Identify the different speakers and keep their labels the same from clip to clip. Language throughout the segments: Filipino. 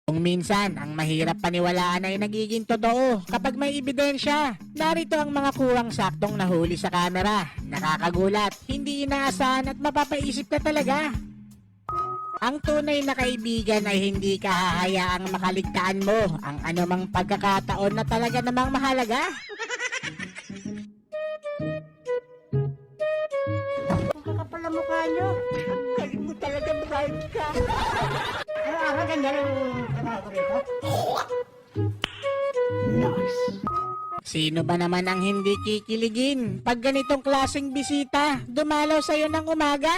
Speaker 1: Kung minsan, ang mahirap paniwalaan ay nagiging totoo kapag may ebidensya. Narito ang mga kuwang saktong nahuli sa kamera. Nakakagulat, hindi inaasahan at mapapaisip ka talaga. Ang tunay na kaibigan ay hindi ka hahayaang makaligtaan mo ang anumang pagkakataon na talaga namang mahalaga.
Speaker 2: Ang kakapal na mukha nyo. Ang galing mo talaga, bright ka. Ganda yung trabaho ko rito. Nice.
Speaker 1: Sino ba naman ang hindi kikiligin pag ganitong klaseng bisita dumalaw sa'yo ng umaga?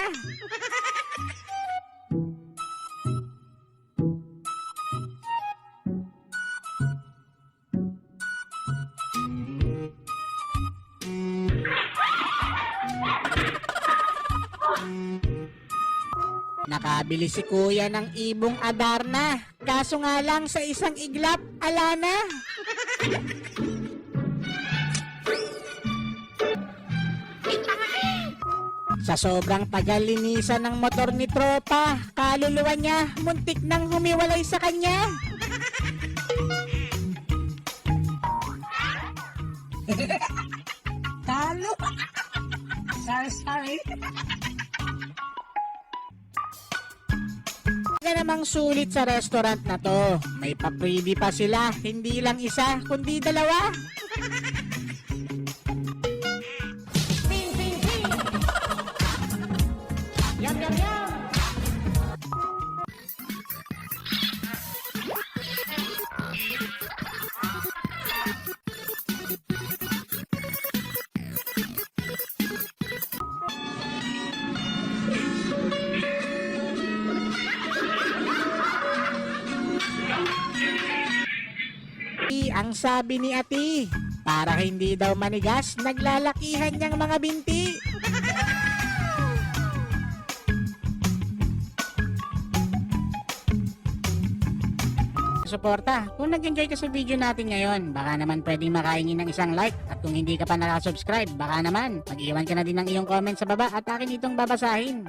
Speaker 1: Nakabili si kuya ng ibong Adarna. Kaso nga lang sa isang iglap, ala na. Sa sobrang tagal linisan ng motor ni tropa, kaluluwa niya muntik nang humiwalay sa kanya.
Speaker 2: Talo. Sorry.
Speaker 1: Kaya namang sulit sa restaurant na to. May pa-freebie pa sila, hindi lang isa, kundi dalawa.
Speaker 2: Ping, ping, ping. Yum, yum, yum.
Speaker 1: Ang sabi ni Ati, para hindi daw manigas, naglalakihan niyang mga binti. Suporta, kung nag-enjoy ka sa video natin ngayon, baka naman pwedeng makaingin ng isang like, at kung hindi ka pa nakasubscribe, baka naman mag-iwan ka na din ng iyong comment sa baba at akin itong babasahin.